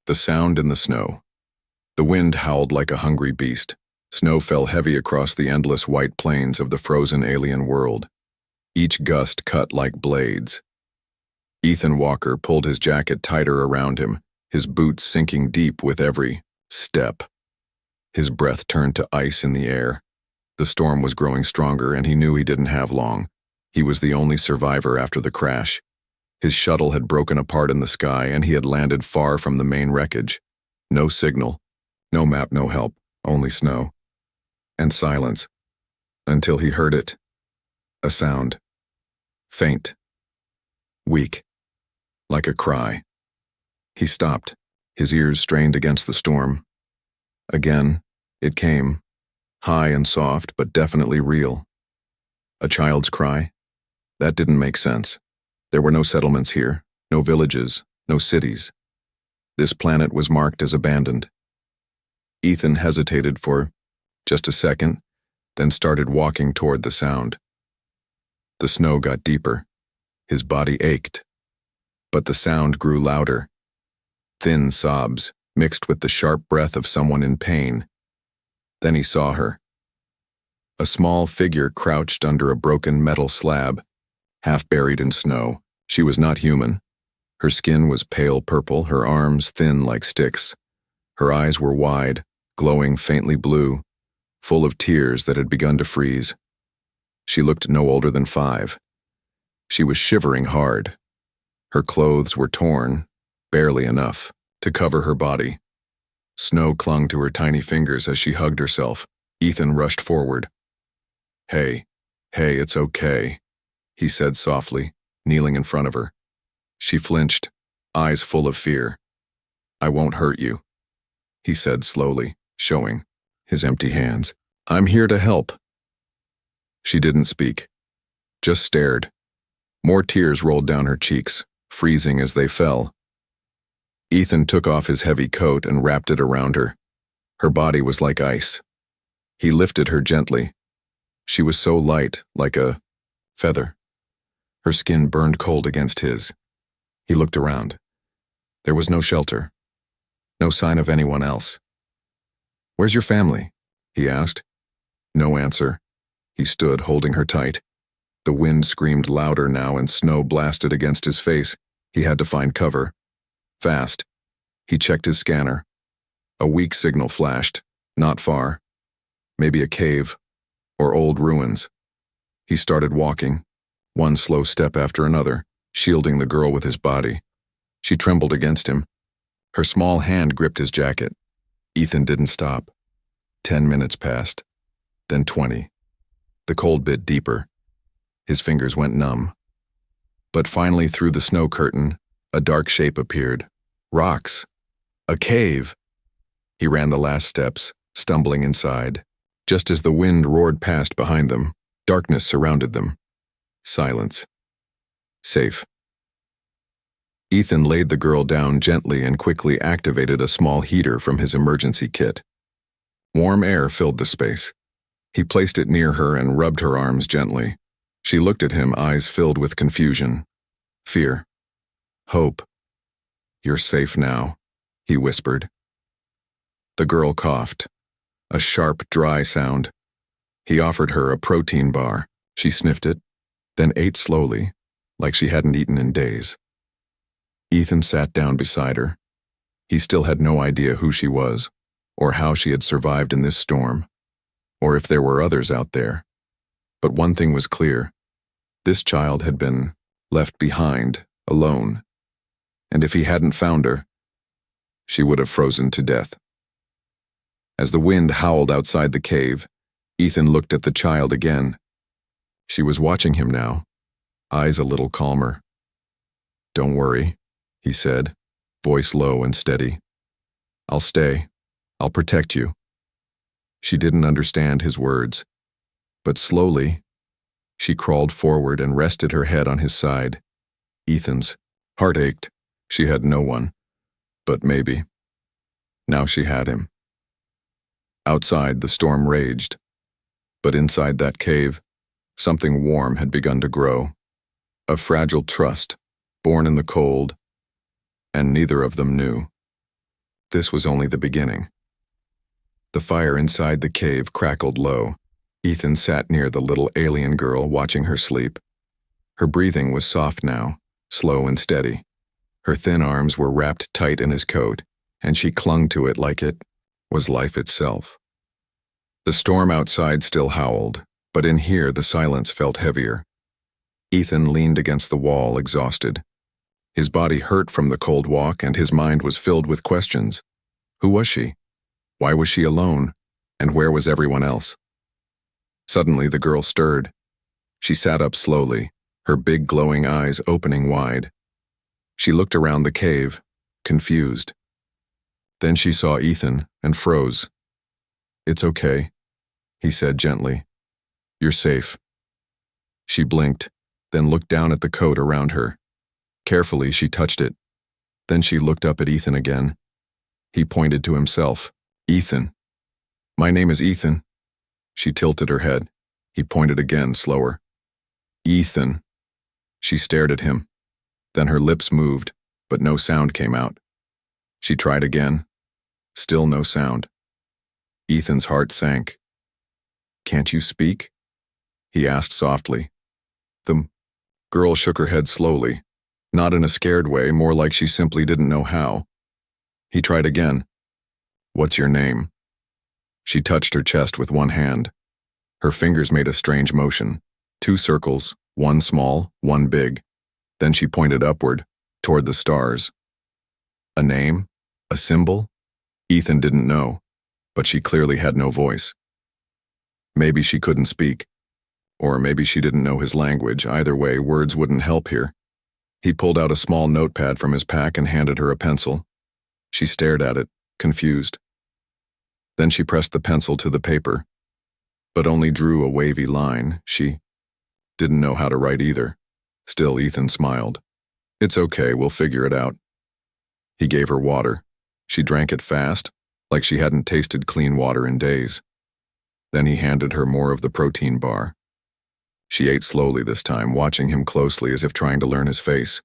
The sound in the snow. The wind howled like a hungry beast. Snow fell heavy across the endless white plains of the frozen alien world. Each gust cut like blades. Ethan Walker pulled his jacket tighter around him, his boots sinking deep with every step. His breath turned to ice in the air. The storm was growing stronger, and he knew he didn't have long. He was the only survivor after the crash. His shuttle had broken apart in the sky, and he had landed far from the main wreckage. No signal, no map, no help, only snow. And silence, until he heard it. A sound. Faint. Weak. Like a cry. He stopped, his ears strained against the storm. Again, it came, high and soft, but definitely real. A child's cry? That didn't make sense. There were no settlements here, no villages, no cities. This planet was marked as abandoned. Ethan hesitated for just a second, then started walking toward the sound. The snow got deeper. His body ached. But the sound grew louder. Thin sobs, mixed with the sharp breath of someone in pain. Then he saw her. A small figure crouched under a broken metal slab, half buried in snow. She was not human. Her skin was pale purple, her arms thin like sticks. Her eyes were wide, glowing faintly blue, full of tears that had begun to freeze. She looked no older than 5. She was shivering hard. Her clothes were torn, barely enough, to cover her body. Snow clung to her tiny fingers as she hugged herself. Ethan rushed forward. Hey, it's okay," he said softly, kneeling in front of her. She flinched, eyes full of fear. "I won't hurt you," he said slowly, showing his empty hands. "I'm here to help." She didn't speak, just stared. More tears rolled down her cheeks, freezing as they fell. Ethan took off his heavy coat and wrapped it around her. Her body was like ice. He lifted her gently. She was so light, like a feather. Her skin burned cold against his. He looked around. There was no shelter. No sign of anyone else. "Where's your family?" he asked. No answer. He stood, holding her tight. The wind screamed louder now and snow blasted against his face. He had to find cover. Fast. He checked his scanner. A weak signal flashed, not far. Maybe a cave, or old ruins. He started walking, one slow step after another, shielding the girl with his body. She trembled against him. Her small hand gripped his jacket. Ethan didn't stop. 10 minutes passed, then 20. The cold bit deeper. His fingers went numb. But finally, through the snow curtain, a dark shape appeared. Rocks. A cave. He ran the last steps, stumbling inside. Just as the wind roared past behind them, darkness surrounded them. Silence. Safe. Ethan laid the girl down gently and quickly activated a small heater from his emergency kit. Warm air filled the space. He placed it near her and rubbed her arms gently. She looked at him, eyes filled with confusion, fear, hope. "You're safe now," he whispered. The girl coughed, a sharp, dry sound. He offered her a protein bar. She sniffed it, then ate slowly, like she hadn't eaten in days. Ethan sat down beside her. He still had no idea who she was, or how she had survived in this storm, or if there were others out there. But one thing was clear. This child had been left behind, alone. And if he hadn't found her, she would have frozen to death. As the wind howled outside the cave, Ethan looked at the child again. She was watching him now, eyes a little calmer. "Don't worry," he said, voice low and steady. "I'll stay. I'll protect you." She didn't understand his words, but slowly, she crawled forward and rested her head on his side. Ethan's heart ached. She had no one, but maybe. Now she had him. Outside, the storm raged, but inside that cave, something warm had begun to grow. A fragile trust, born in the cold, and neither of them knew. this was only the beginning. The fire inside the cave crackled low. Ethan sat near the little alien girl, watching her sleep. Her breathing was soft now, slow and steady. Her thin arms were wrapped tight in his coat, and she clung to it like it was life itself. The storm outside still howled, but in here the silence felt heavier. Ethan leaned against the wall, exhausted. His body hurt from the cold walk, and his mind was filled with questions. Who was she? Why was she alone? And where was everyone else? Suddenly the girl stirred. She sat up slowly, her big glowing eyes opening wide. She looked around the cave, confused. Then she saw Ethan and froze. "It's okay," he said gently. "You're safe." She blinked, then looked down at the coat around her. Carefully, she touched it. Then she looked up at Ethan again. He pointed to himself. "Ethan. My name is Ethan." She tilted her head. He pointed again, slower. "Ethan." She stared at him. Then her lips moved, but no sound came out. She tried again. Still no sound. Ethan's heart sank. "Can't you speak?" he asked softly. The girl shook her head slowly, not in a scared way, more like she simply didn't know how. He tried again. "What's your name?" She touched her chest with one hand. Her fingers made a strange motion. 2 circles, one small, one big. Then she pointed upward, toward the stars. A name? A symbol? Ethan didn't know, but she clearly had no voice. Maybe she couldn't speak. Or maybe she didn't know his language. Either way, words wouldn't help here. He pulled out a small notepad from his pack and handed her a pencil. She stared at it, confused. Then she pressed the pencil to the paper, but only drew a wavy line. She didn't know how to write either. Still, Ethan smiled. "It's okay, we'll figure it out." He gave her water. She drank it fast, like she hadn't tasted clean water in days. Then he handed her more of the protein bar. She ate slowly this time, watching him closely as if trying to learn his face.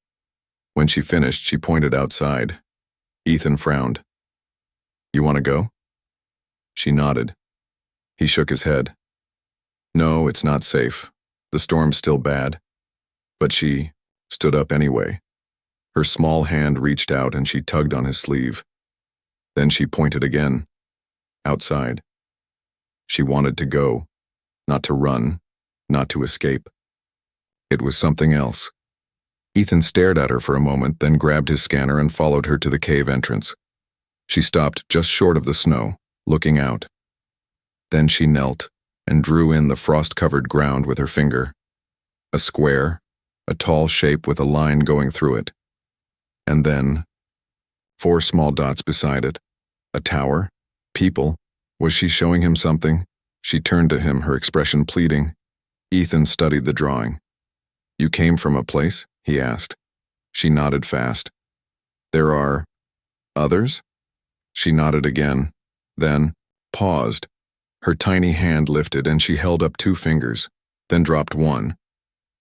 When she finished, she pointed outside. Ethan frowned. "You want to go?" She nodded. He shook his head. "No, it's not safe. The storm's still bad." But she stood up anyway. Her small hand reached out and she tugged on his sleeve. Then she pointed again. Outside. She wanted to go, not to run, not to escape. It was something else. Ethan stared at her for a moment, then grabbed his scanner and followed her to the cave entrance. She stopped just short of the snow, looking out. Then she knelt and drew in the frost-covered ground with her finger. A square, a tall shape with a line going through it. And then 4 small dots beside it. A tower? People? Was she showing him something? She turned to him, her expression pleading. Ethan studied the drawing. "You came from a place?" he asked. She nodded fast. "There are others?" She nodded again, then paused. Her tiny hand lifted and she held up 2 fingers, then dropped one.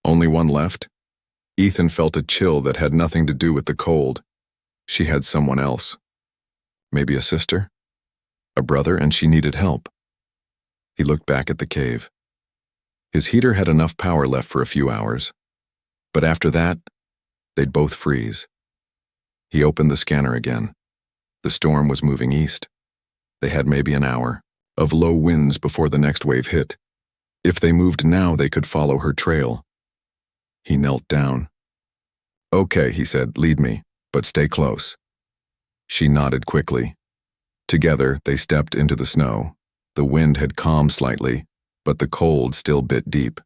Only one left? Ethan felt a chill that had nothing to do with the cold. She had someone else. Maybe a sister? A brother, and she needed help. He looked back at the cave. His heater had enough power left for a few hours. But after that, they'd both freeze. He opened the scanner again. The storm was moving east. They had maybe an hour of low winds before the next wave hit. If they moved now, they could follow her trail. He knelt down. "Okay," he said, "lead me, but stay close." She nodded quickly. Together, they stepped into the snow. The wind had calmed slightly, but the cold still bit deep.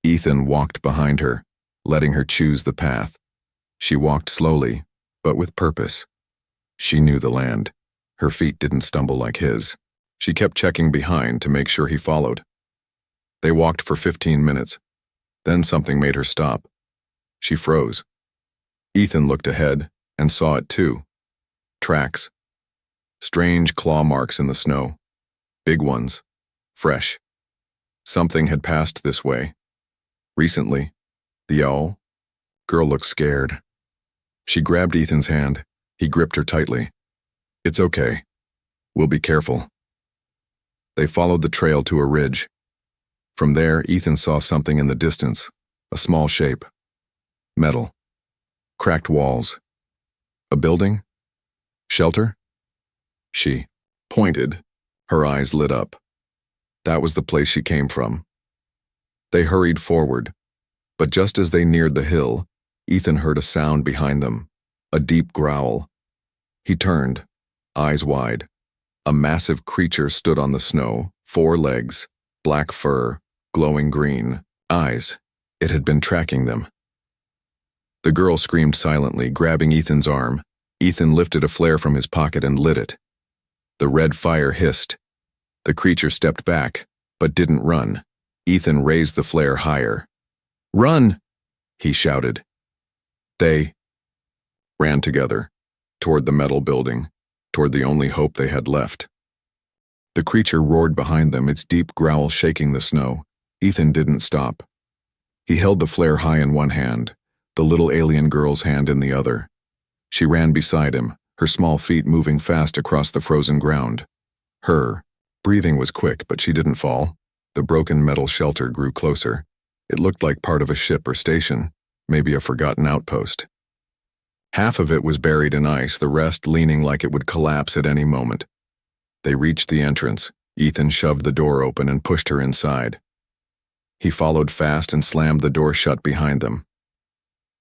Ethan walked behind her, letting her choose the path. She walked slowly, but with purpose. She knew the land. Her feet didn't stumble like his. She kept checking behind to make sure he followed. They walked for 15 minutes. Then something made her stop. She froze. Ethan looked ahead and saw it too. Tracks. Strange claw marks in the snow. Big ones. Fresh. Something had passed this way. Recently. The owl. Girl looked scared. She grabbed Ethan's hand. He gripped her tightly. It's okay. We'll be careful. They followed the trail to a ridge. From there, Ethan saw something in the distance, a small shape. Metal. Cracked walls. A building? Shelter? She pointed. Her eyes lit up. That was the place she came from. They hurried forward, but just as they neared the hill, Ethan heard a sound behind them, a deep growl. He turned, eyes wide. A massive creature stood on the snow, 4 legs, black fur, glowing green, eyes. It had been tracking them. The girl screamed silently, grabbing Ethan's arm. Ethan lifted a flare from his pocket and lit it. The red fire hissed. The creature stepped back, but didn't run. Ethan raised the flare higher. "Run!" he shouted. They ran together, toward the metal building, toward the only hope they had left. The creature roared behind them, its deep growl shaking the snow. Ethan didn't stop. He held the flare high in one hand, the little alien girl's hand in the other. She ran beside him, her small feet moving fast across the frozen ground. Her breathing was quick, but she didn't fall. The broken metal shelter grew closer. It looked like part of a ship or station, maybe a forgotten outpost. Half of it was buried in ice, the rest leaning like it would collapse at any moment. They reached the entrance. Ethan shoved the door open and pushed her inside. He followed fast and slammed the door shut behind them.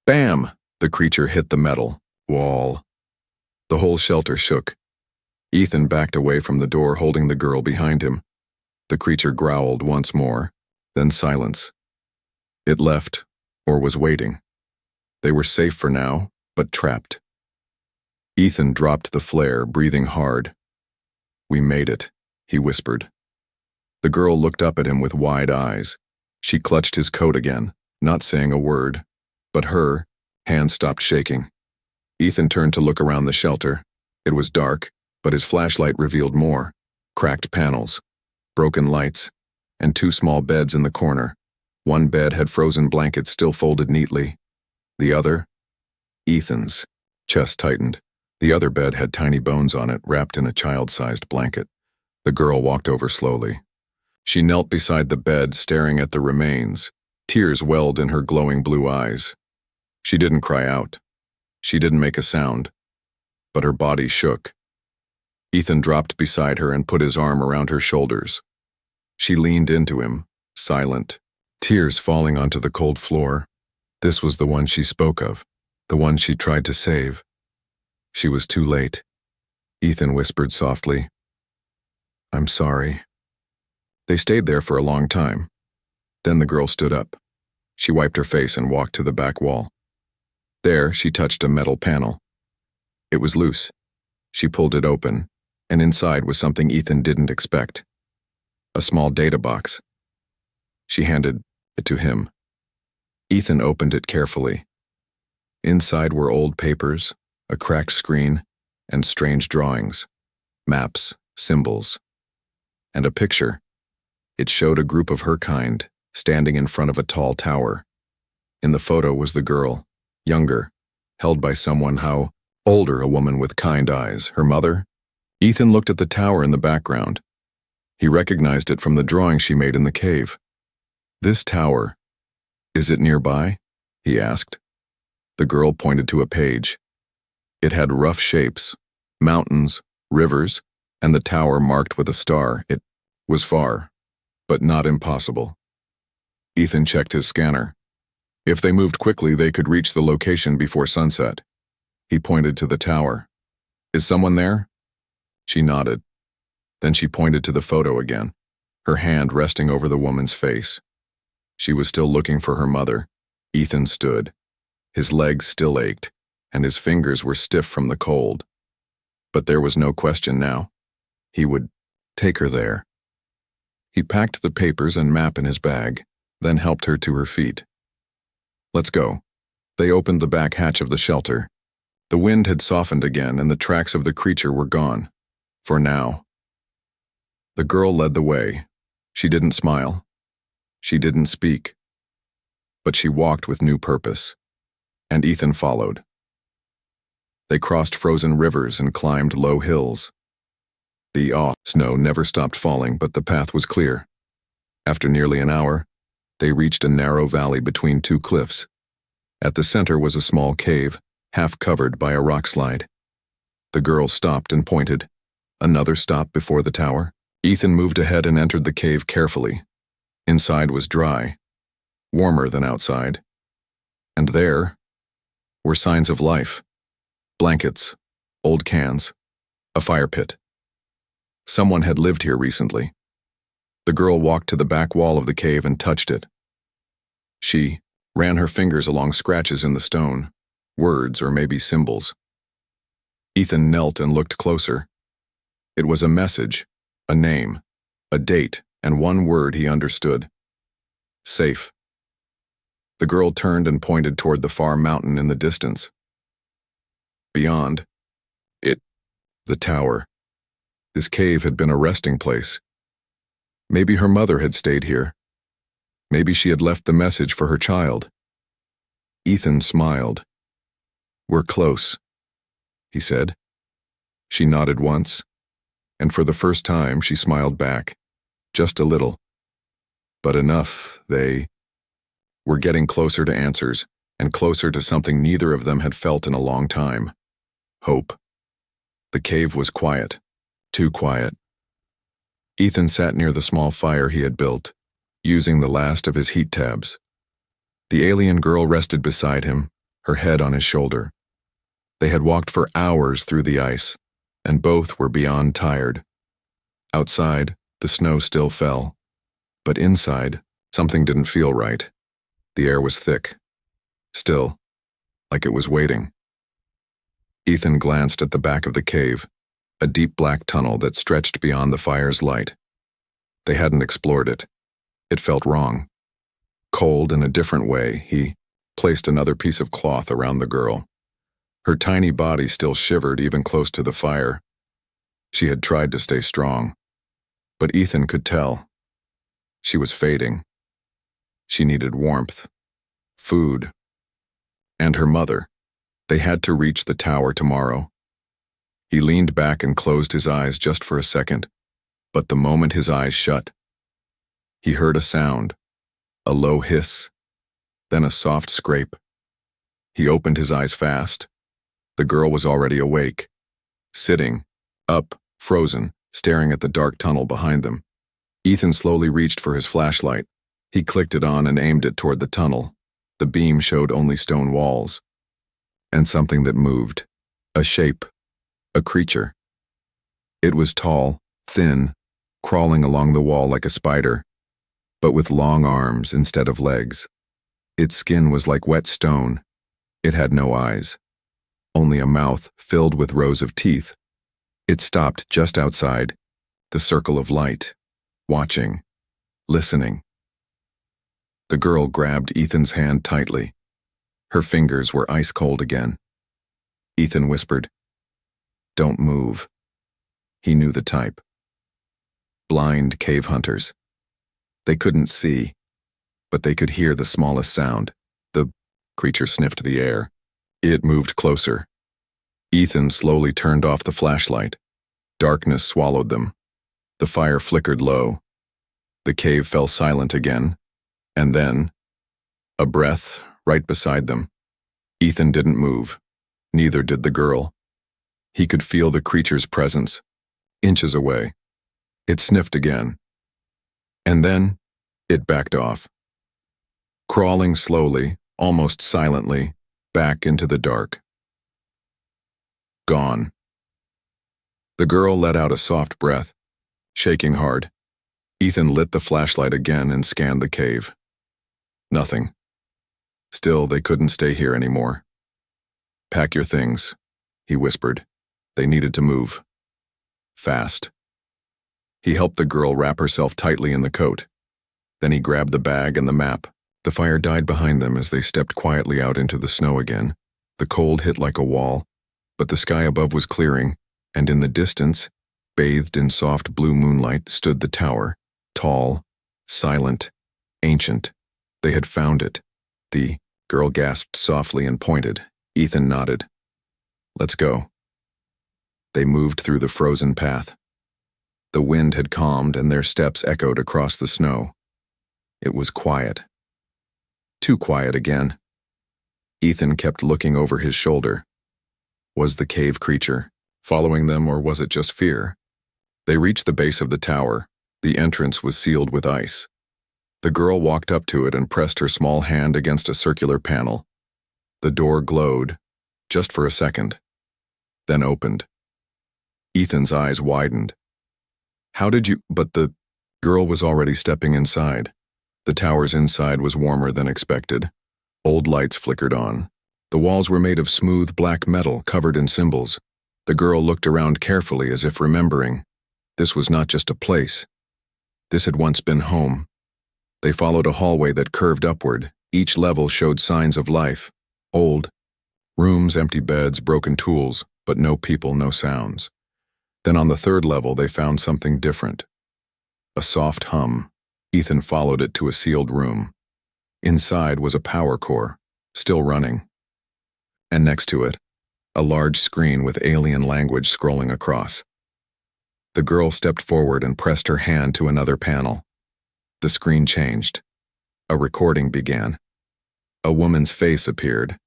Bam! The creature hit the metal wall. The whole shelter shook. Ethan backed away from the door, holding the girl behind him. The creature growled once more, then silence. It left, or was waiting. They were safe for now, but trapped. Ethan dropped the flare, breathing hard. "We made it," he whispered. The girl looked up at him with wide eyes. She clutched his coat again, not saying a word, but her hand stopped shaking. Ethan turned to look around the shelter. It was dark, but his flashlight revealed more: cracked panels, broken lights, and 2 small beds in the corner. One bed had frozen blankets still folded neatly. The other, Ethan's, chest tightened. The other bed had tiny bones on it, wrapped in a child-sized blanket. The girl walked over slowly. She knelt beside the bed, staring at the remains. Tears welled in her glowing blue eyes. She didn't cry out. She didn't make a sound. But her body shook. Ethan dropped beside her and put his arm around her shoulders. She leaned into him, silent, tears falling onto the cold floor. This was the one she spoke of, the one she tried to save. She was too late. Ethan whispered softly, "I'm sorry." They stayed there for a long time. Then the girl stood up. She wiped her face and walked to the back wall. There, she touched a metal panel. It was loose. She pulled it open, and inside was something Ethan didn't expect. A small data box. She handed it to him. Ethan opened it carefully. Inside were old papers, a cracked screen, and strange drawings, maps, symbols, and a picture. It showed a group of her kind, standing in front of a tall tower. In the photo was the girl, younger, held by someone older, a woman with kind eyes. Her mother? Ethan looked at the tower in the background. He recognized it from the drawing she made in the cave. "This tower, is it nearby?" he asked. The girl pointed to a page. It had rough shapes, mountains, rivers, and the tower marked with a star. It was far, but not impossible. Ethan checked his scanner. If they moved quickly, they could reach the location before sunset. He pointed to the tower. "Is someone there?" She nodded. Then she pointed to the photo again, her hand resting over the woman's face. She was still looking for her mother. Ethan stood. His legs still ached, and his fingers were stiff from the cold. But there was no question now. He would take her there. He packed the papers and map in his bag, then helped her to her feet. "Let's go." They opened the back hatch of the shelter. The wind had softened again, and the tracks of the creature were gone. For now. The girl led the way. She didn't smile. She didn't speak. But she walked with new purpose. And Ethan followed. They crossed frozen rivers and climbed low hills. The snow never stopped falling, but the path was clear. After nearly an hour, they reached a narrow valley between two cliffs. At the center was a small cave, half covered by a rock slide. The girl stopped and pointed. Another stop before the tower. Ethan moved ahead and entered the cave carefully. Inside was dry, warmer than outside. And there were signs of life. Blankets, old cans, a fire pit. Someone had lived here recently. The girl walked to the back wall of the cave and touched it. She ran her fingers along scratches in the stone, words or maybe symbols. Ethan knelt and looked closer. It was a message, a name, a date, and one word he understood. Safe. The girl turned and pointed toward the far mountain in the distance. Beyond, the tower. This cave had been a resting place. Maybe her mother had stayed here. Maybe she had left the message for her child. Ethan smiled. "We're close," he said. She nodded once, and for the first time she smiled back, just a little. But enough, they were getting closer to answers, and closer to something neither of them had felt in a long time. Hope. The cave was quiet, too quiet. Ethan sat near the small fire he had built, using the last of his heat tabs. The alien girl rested beside him, her head on his shoulder. They had walked for hours through the ice, and both were beyond tired. Outside, the snow still fell, but inside, something didn't feel right. The air was thick, still, like it was waiting. Ethan glanced at the back of the cave, a deep black tunnel that stretched beyond the fire's light. They hadn't explored it. It felt wrong. Cold in a different way, he placed another piece of cloth around the girl. Her tiny body still shivered even close to the fire. She had tried to stay strong, but Ethan could tell. She was fading. She needed warmth, food, and her mother. They had to reach the tower tomorrow. He leaned back and closed his eyes just for a second, but the moment his eyes shut, he heard a sound, a low hiss, then a soft scrape. He opened his eyes fast. The girl was already awake, sitting, up, frozen, staring at the dark tunnel behind them. Ethan slowly reached for his flashlight. He clicked it on and aimed it toward the tunnel. The beam showed only stone walls. And something that moved. A shape. A creature. It was tall, thin, crawling along the wall like a spider, but with long arms instead of legs. Its skin was like wet stone. It had no eyes, only a mouth filled with rows of teeth. It stopped just outside, the circle of light, watching, listening. The girl grabbed Ethan's hand tightly. Her fingers were ice cold again. Ethan whispered, "Don't move." He knew the type. Blind cave hunters. They couldn't see, but they could hear the smallest sound. The creature sniffed the air. It moved closer. Ethan slowly turned off the flashlight. Darkness swallowed them. The fire flickered low. The cave fell silent again, and then, a breath right beside them. Ethan didn't move. Neither did the girl. He could feel the creature's presence, inches away. It sniffed again. And then, it backed off. Crawling slowly, almost silently, back into the dark. Gone. The girl let out a soft breath, shaking hard. Ethan lit the flashlight again and scanned the cave. Nothing. Still, they couldn't stay here anymore. "Pack your things," he whispered. They needed to move. Fast. He helped the girl wrap herself tightly in the coat. Then he grabbed the bag and the map. The fire died behind them as they stepped quietly out into the snow again. The cold hit like a wall, but the sky above was clearing, and in the distance, bathed in soft blue moonlight, stood the tower, tall, silent, ancient. They had found it. The girl gasped softly and pointed. Ethan nodded. Let's go. They moved through the frozen path. The wind had calmed and their steps echoed across the snow. It was quiet. Too quiet again. Ethan kept looking over his shoulder. Was the cave creature following them, or was it just fear? They reached the base of the tower. The entrance was sealed with ice. The girl walked up to it and pressed her small hand against a circular panel. The door glowed, just for a second, then opened. Ethan's eyes widened. How did you— But the girl was already stepping inside. The tower's inside was warmer than expected. Old lights flickered on. The walls were made of smooth black metal covered in symbols. The girl looked around carefully as if remembering. This was not just a place. This had once been home. They followed a hallway that curved upward. Each level showed signs of life. Old. Rooms, empty beds, broken tools, but no people, no sounds. Then on the third level they found something different. A soft hum. Ethan followed it to a sealed room. Inside was a power core, still running. And next to it, a large screen with alien language scrolling across. The girl stepped forward and pressed her hand to another panel. The screen changed. A recording began. A woman's face appeared.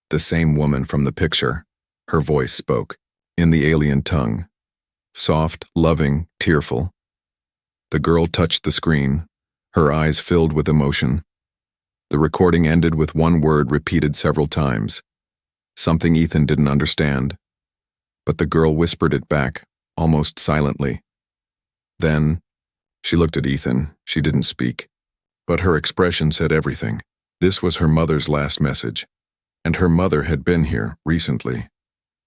The same woman from the picture. Her voice spoke, in the alien tongue. Soft, loving, tearful. The girl touched the screen, her eyes filled with emotion. The recording ended with one word repeated several times. Something Ethan didn't understand. But the girl whispered it back, almost silently. Then, she looked at Ethan. She didn't speak. But her expression said everything. This was her mother's last message. And her mother had been here recently.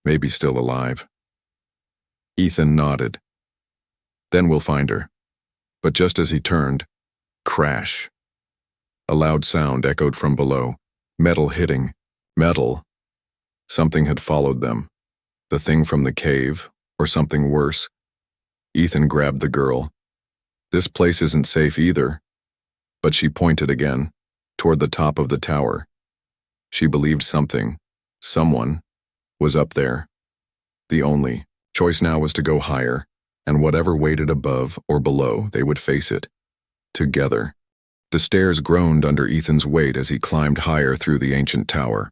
Maybe still alive. Ethan nodded. Then we'll find her. But just as he turned, crash. A loud sound echoed from below. Metal hitting. Metal. Something had followed them. The thing from the cave, or something worse. Ethan grabbed the girl. This place isn't safe either. But she pointed again, toward the top of the tower. She believed something, someone, was up there. The only choice now was to go higher, and whatever waited above or below, they would face it. Together. The stairs groaned under Ethan's weight as he climbed higher through the ancient tower.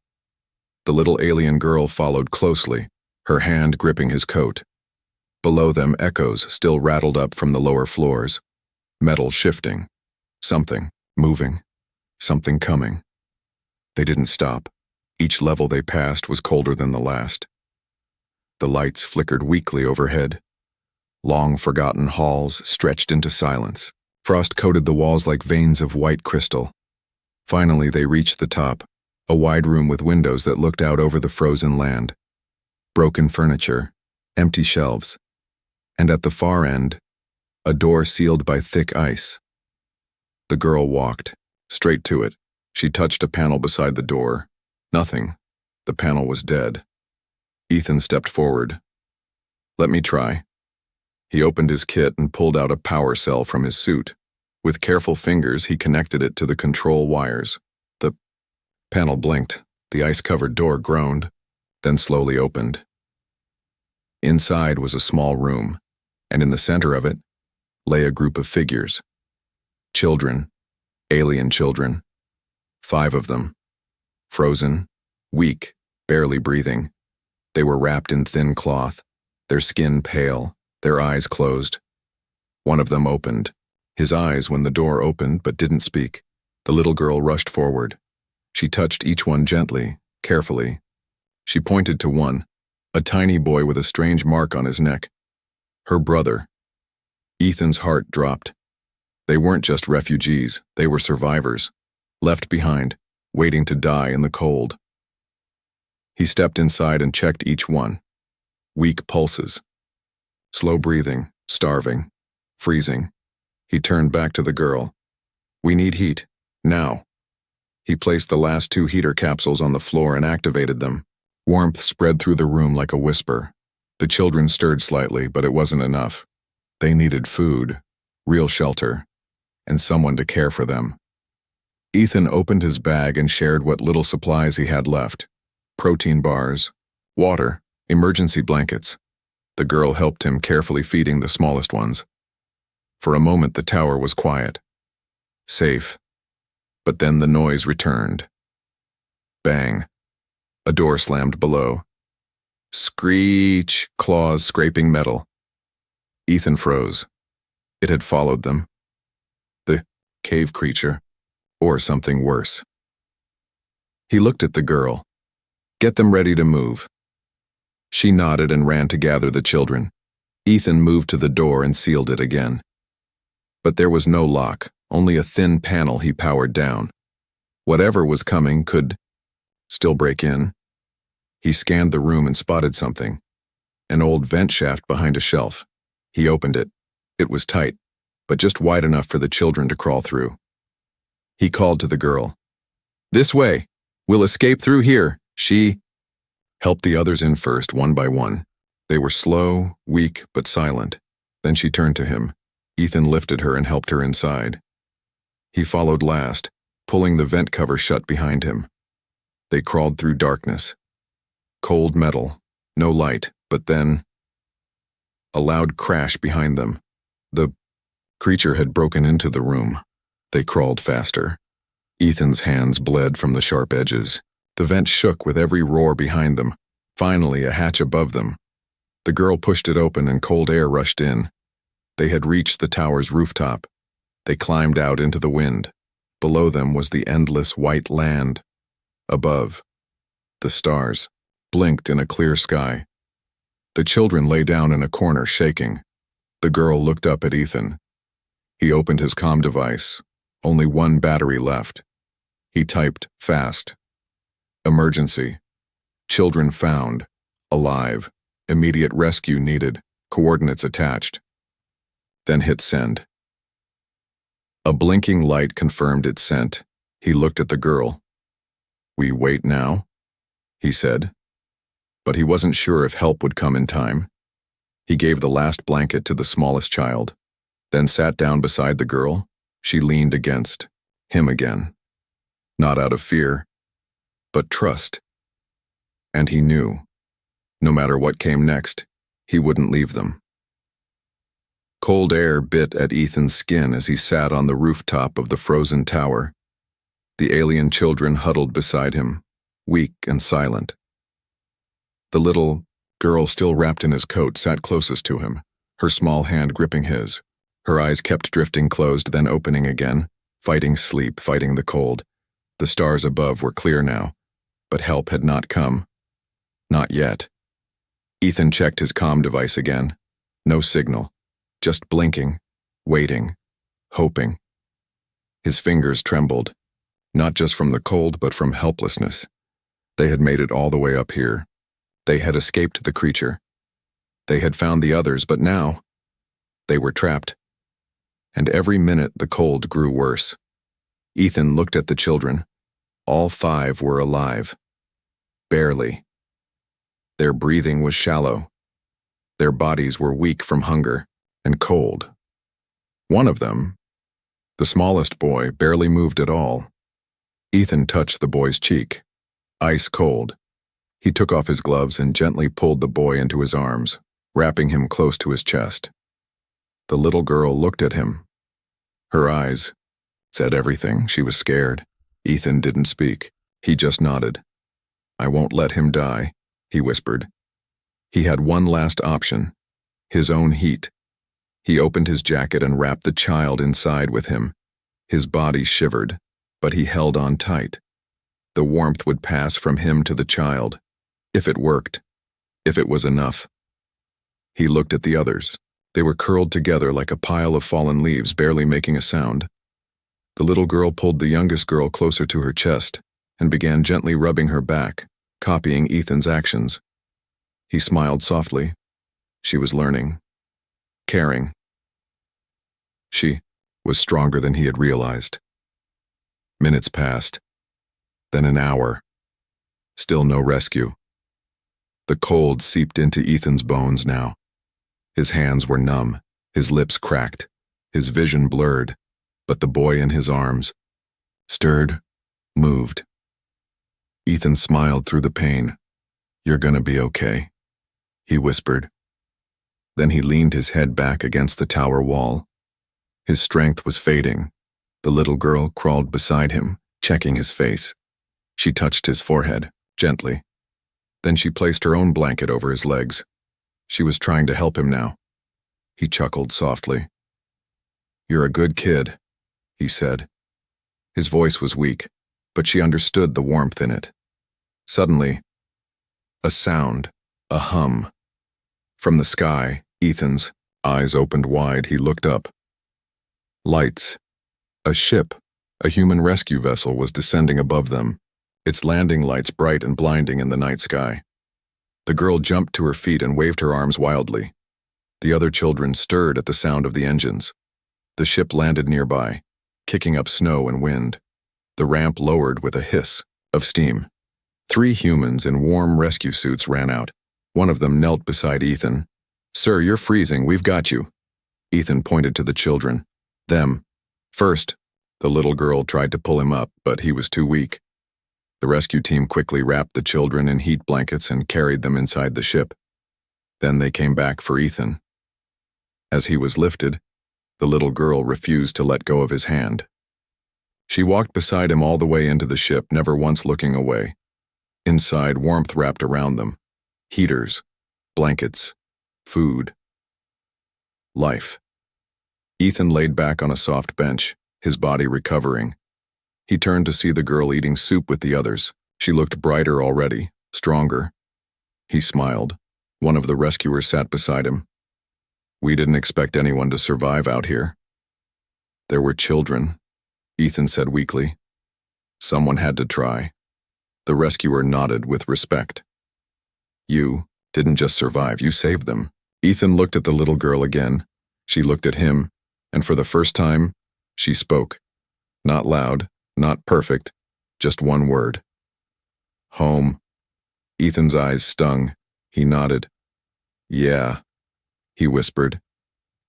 The little alien girl followed closely, her hand gripping his coat. Below them, echoes still rattled up from the lower floors. Metal shifting. Something moving. Something coming. They didn't stop. Each level they passed was colder than the last. The lights flickered weakly overhead. Long forgotten halls stretched into silence. Frost coated the walls like veins of white crystal. Finally, they reached the top, a wide room with windows that looked out over the frozen land. Broken furniture, empty shelves, and at the far end, a door sealed by thick ice. The girl walked, straight to it. She touched a panel beside the door. Nothing. The panel was dead. Ethan stepped forward. Let me try. He opened his kit and pulled out a power cell from his suit. With careful fingers, he connected it to the control wires. The panel blinked. The ice-covered door groaned, then slowly opened. Inside was a small room, and in the center of it lay a group of figures. Children. Alien children. 5 of them. Frozen, weak, barely breathing. They were wrapped in thin cloth, their skin pale, their eyes closed. One of them opened. His eyes when the door opened but didn't speak. The little girl rushed forward. She touched each one gently, carefully. She pointed to one, a tiny boy with a strange mark on his neck. Her brother. Ethan's heart dropped. They weren't just refugees, they were survivors. Left behind, waiting to die in the cold. He stepped inside and checked each one. Weak pulses. Slow breathing, starving, freezing. He turned back to the girl. We need heat, now. He placed the last 2 heater capsules on the floor and activated them. Warmth spread through the room like a whisper. The children stirred slightly, but it wasn't enough. They needed food, real shelter, and someone to care for them. Ethan opened his bag and shared what little supplies he had left. Protein bars, water, Emergency blankets. The girl helped him, carefully feeding the smallest ones. For a moment the tower was quiet. Safe. But then the noise returned. Bang. A door slammed below. Screech, claws scraping metal. Ethan froze. It had followed them. The cave creature, or something worse. He looked at the girl. Get them ready to move. She nodded and ran to gather the children. Ethan moved to the door and sealed it again. But there was no lock, only a thin panel he powered down. Whatever was coming could still break in. He scanned the room and spotted something. An old vent shaft behind a shelf. He opened it. It was tight, but just wide enough for the children to crawl through. He called to the girl. This way. We'll escape through here. She helped the others in first, one by one. They were slow, weak, but silent. Then she turned to him. Ethan lifted her and helped her inside. He followed last, pulling the vent cover shut behind him. They crawled through darkness. Cold metal, no light, but then a loud crash behind them. The creature had broken into the room. They crawled faster. Ethan's hands bled from the sharp edges. The vent shook with every roar behind them. Finally, a hatch above them. The girl pushed it open and cold air rushed in. They had reached the tower's rooftop. They climbed out into the wind. Below them was the endless white land. Above, the stars blinked in a clear sky. The children lay down in a corner, shaking. The girl looked up at Ethan. He opened his comm device. Only one battery left. He typed fast. Emergency. Children found. Alive. Immediate rescue needed. Coordinates attached. Then hit send. A blinking light confirmed its sent. He looked at the girl. We wait now? He said. But he wasn't sure if help would come in time. He gave the last blanket to the smallest child, then sat down beside the girl. She leaned against him again. Not out of fear, but trust. And he knew, no matter what came next, he wouldn't leave them. Cold air bit at Ethan's skin as he sat on the rooftop of the frozen tower. The alien children huddled beside him, weak and silent. The little girl, still wrapped in his coat, sat closest to him, her small hand gripping his. Her eyes kept drifting closed, then opening again, fighting sleep, fighting the cold. The stars above were clear now, but help had not come. Not yet. Ethan checked his comm device again. No signal, just blinking, waiting, hoping. His fingers trembled, not just from the cold, but from helplessness. They had made it all the way up here. They had escaped the creature. They had found the others, but now they were trapped. And every minute the cold grew worse. Ethan looked at the children. All 5 were alive. Barely. Their breathing was shallow. Their bodies were weak from hunger and cold. One of them, the smallest boy, barely moved at all. Ethan touched the boy's cheek. Ice cold. He took off his gloves and gently pulled the boy into his arms, wrapping him close to his chest. The little girl looked at him. Her eyes said everything. She was scared. Ethan didn't speak. He just nodded. I won't let him die, he whispered. He had one last option, his own heat. He opened his jacket and wrapped the child inside with him. His body shivered, but he held on tight. The warmth would pass from him to the child, if it worked, if it was enough. He looked at the others. They were curled together like a pile of fallen leaves, barely making a sound. The little girl pulled the youngest girl closer to her chest and began gently rubbing her back, copying Ethan's actions. He smiled softly. She was learning, caring. She was stronger than he had realized. Minutes passed, then an hour. Still no rescue. The cold seeped into Ethan's bones now. His hands were numb, his lips cracked, his vision blurred, but the boy in his arms stirred, moved. Ethan smiled through the pain. You're gonna be okay, he whispered. Then he leaned his head back against the tower wall. His strength was fading. The little girl crawled beside him, checking his face. She touched his forehead, gently. Then she placed her own blanket over his legs. She was trying to help him now. He chuckled softly. "You're a good kid," he said. His voice was weak, but she understood the warmth in it. Suddenly, a sound, a hum. From the sky, Ethan's eyes opened wide. He looked up. Lights. A ship, a human rescue vessel, was descending above them, its landing lights bright and blinding in the night sky. The girl jumped to her feet and waved her arms wildly. The other children stirred at the sound of the engines. The ship landed nearby, kicking up snow and wind. The ramp lowered with a hiss of steam. 3 humans in warm rescue suits ran out. One of them knelt beside Ethan. "Sir, you're freezing. We've got you." Ethan pointed to the children. "Them. First." The little girl tried to pull him up, but he was too weak. The rescue team quickly wrapped the children in heat blankets and carried them inside the ship. Then they came back for Ethan. As he was lifted, the little girl refused to let go of his hand. She walked beside him all the way into the ship, never once looking away. Inside, warmth wrapped around them. Heaters, blankets, food. Life. Ethan laid back on a soft bench, his body recovering. He turned to see the girl eating soup with the others. She looked brighter already, stronger. He smiled. One of the rescuers sat beside him. "We didn't expect anyone to survive out here." "There were children," Ethan said weakly. "Someone had to try." The rescuer nodded with respect. "You didn't just survive, you saved them." Ethan looked at the little girl again. She looked at him, and for the first time, she spoke. Not loud, not perfect, just one word. "Home." Ethan's eyes stung. He nodded. "Yeah," he whispered.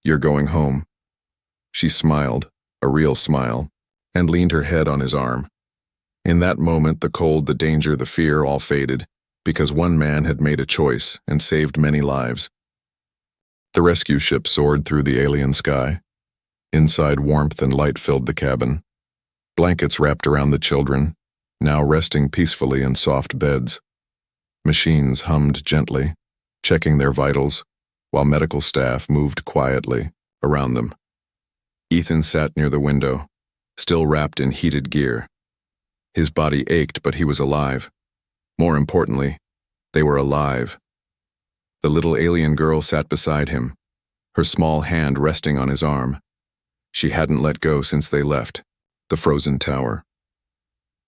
"You're going home." She smiled, a real smile, and leaned her head on his arm. In that moment, the cold, the danger, the fear all faded, because one man had made a choice and saved many lives. The rescue ship soared through the alien sky. Inside, warmth and light filled the cabin. Blankets wrapped around the children, now resting peacefully in soft beds. Machines hummed gently, checking their vitals, while medical staff moved quietly around them. Ethan sat near the window, still wrapped in heated gear. His body ached, but he was alive. More importantly, they were alive. The little alien girl sat beside him, her small hand resting on his arm. She hadn't let go since they left the frozen tower.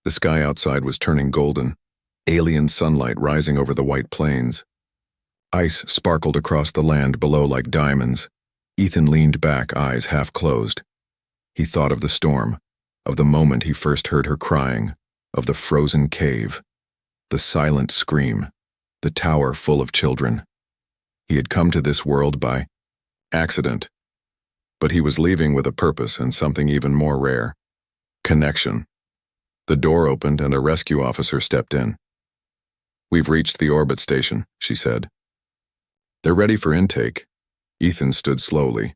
The sky outside was turning golden, alien sunlight rising over the white plains. Ice sparkled across the land below like diamonds. Ethan leaned back, eyes half closed. He thought of the storm, of the moment he first heard her crying, of the frozen cave, the silent scream, the tower full of children. He had come to this world by accident, but he was leaving with a purpose and something even more rare: connection. The door opened and a rescue officer stepped in. "We've reached the orbit station," she said. "They're ready for intake." Ethan stood slowly.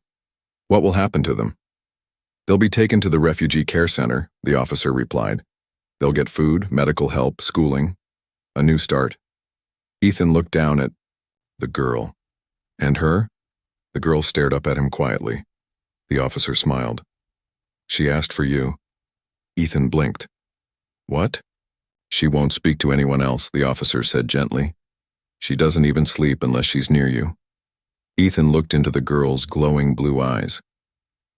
"What will happen to them?" "They'll be taken to the refugee care center," the officer replied. "They'll get food, medical help, schooling, a new start." Ethan looked down at the girl. "And her?" The girl stared up at him quietly. The officer smiled. "She asked for you." Ethan blinked. "What?" "She won't speak to anyone else," the officer said gently. "She doesn't even sleep unless she's near you." Ethan looked into the girl's glowing blue eyes.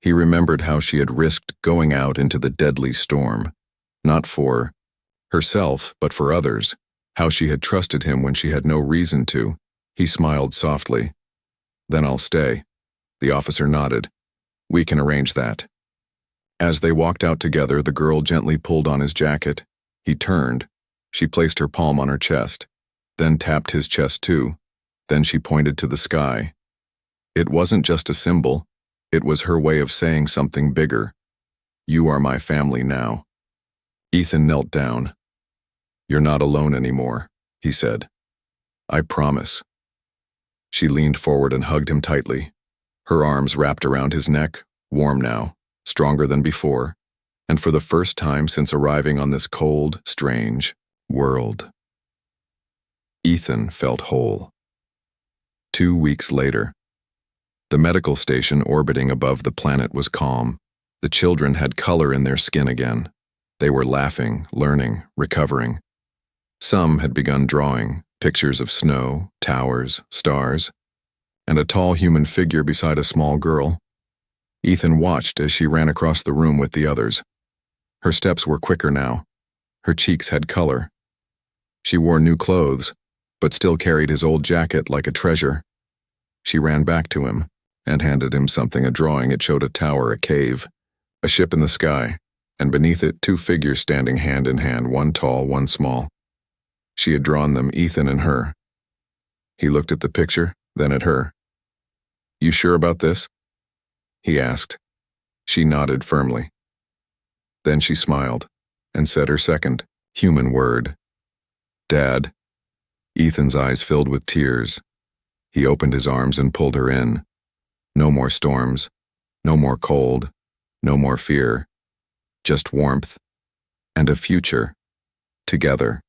He remembered how she had risked going out into the deadly storm, not for herself, but for others, how she had trusted him when she had no reason to. He smiled softly. "Then I'll stay." The officer nodded. "We can arrange that." As they walked out together, the girl gently pulled on his jacket. He turned. She placed her palm on her chest, then tapped his chest too. Then she pointed to the sky. It wasn't just a symbol. It was her way of saying something bigger. "You are my family now." Ethan knelt down. "You're not alone anymore," he said. "I promise." She leaned forward and hugged him tightly. Her arms wrapped around his neck, warm now, stronger than before, and for the first time since arriving on this cold, strange world. Ethan felt whole. 2 weeks later, the medical station orbiting above the planet was calm. The children had color in their skin again. They were laughing, learning, recovering. Some had begun drawing pictures of snow, towers, stars, and a tall human figure beside a small girl. Ethan watched as she ran across the room with the others. Her steps were quicker now. Her cheeks had color. She wore new clothes, but still carried his old jacket like a treasure. She ran back to him and handed him something, a drawing. It showed a tower, a cave, a ship in the sky, and beneath it 2 figures standing hand in hand, one tall, one small. She had drawn them, Ethan and her. He looked at the picture, then at her. "You sure about this?" he asked. She nodded firmly. Then she smiled and said her second, human word. "Dad." Ethan's eyes filled with tears. He opened his arms and pulled her in. No more storms, no more cold, no more fear, just warmth and a future together.